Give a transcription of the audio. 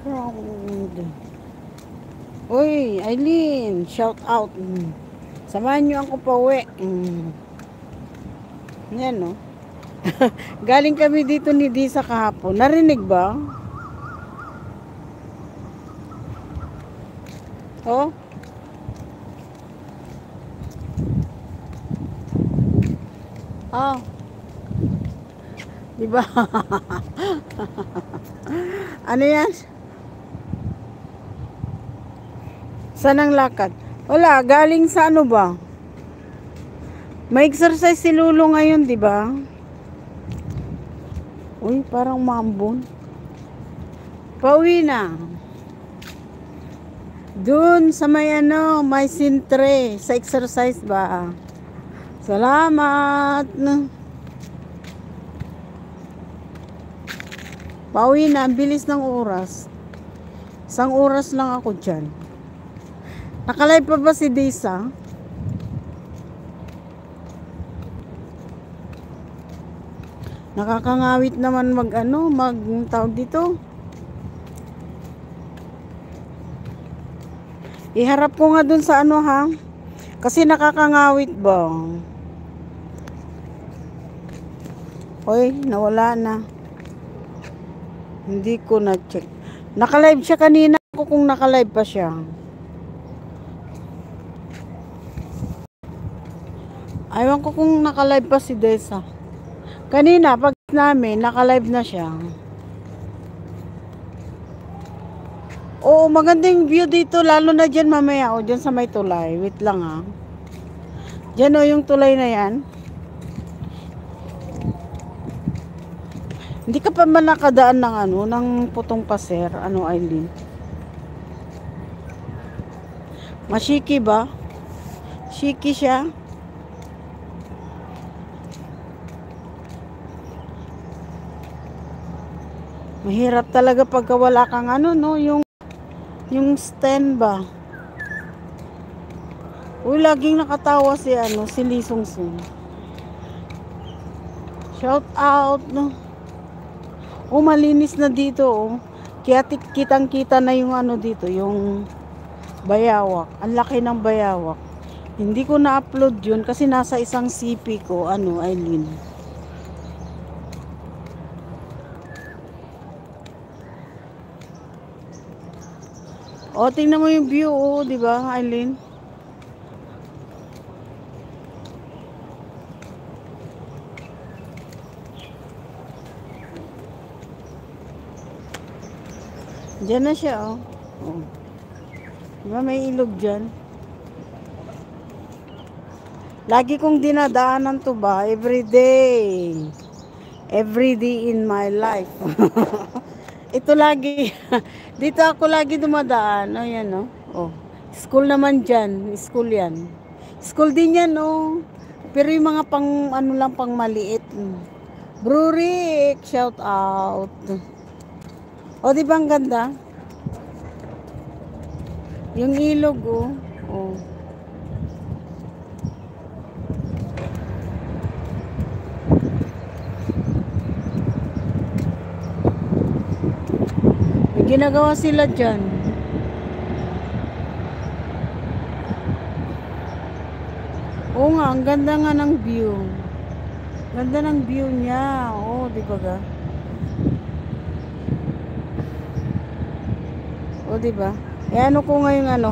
Round. Uy, Eileen, shout out. Samahan niyo ako pa uwi. Yan, no? Galing kami dito ni Disa kahapon. Narinig ba? Oh? Oh. Diba? Ano yan? Saan ang lakad? Wala, galing sa ano ba? May exercise si Lulu ngayon, di ba? Uy, parang mambon. Pauwi na. Dun sa may ano, may sintre. Sa exercise ba? Salamat. Pauwi na, ang bilis ng oras. Isang oras lang ako dyan. Nakalive pa ba si Disa? Nakakangawit naman mag tawag dito. Iharap ko nga dun sa ano ha. Kasi nakakangawit ba? Hoy, nawala na. Hindi ko na-check. Nakalive siya kanina ako kung nakalive pa siya. Aywan ko kung nakalive pa si Desa. Kanina, pag namin, nakalive na siya. Oo, magandang view dito, lalo na dyan mamaya. O, dyan sa may tulay. Wait lang ha. Dyan o, yung tulay na yan. Hindi ka pa man nakadaan ng ano, ng putong paser. Ano, Eileen? Mashiki ba? Shiki siya? Mahirap talaga pagka wala kang ano, no, yung stand ba. Uy, laging nakatawa si ano, si Lee Sung Sung. Shout out, no. Oh, malinis na dito, oh. Kaya kitang-kita na yung ano dito, yung bayawak. Ang laki ng bayawak. Hindi ko na-upload yun kasi nasa isang CP ko, ano, Eileen. O, tingnan mo yung view, oh, di ba, Eileen? Diyan na siya, oh. Oh. Di ba, may ilog dyan? Lagi kong dinadaanan to ba? Every day in my life. Ito lagi. Dito ako lagi dumadaan. O, yan, o. Oh. School naman dyan. School yan. School din yan, o. Pero yung mga pang, ano lang, pang maliit. Brewery, shout out. O, di ba ang ganda? Yung ilog, o. Oh. Ginagawa sila dyan. Oo nga, ang ganda nga ng view. Ganda ng view niya. Oo, di ba ga? Oo, di ba? Eh, ano ko ngayon ano?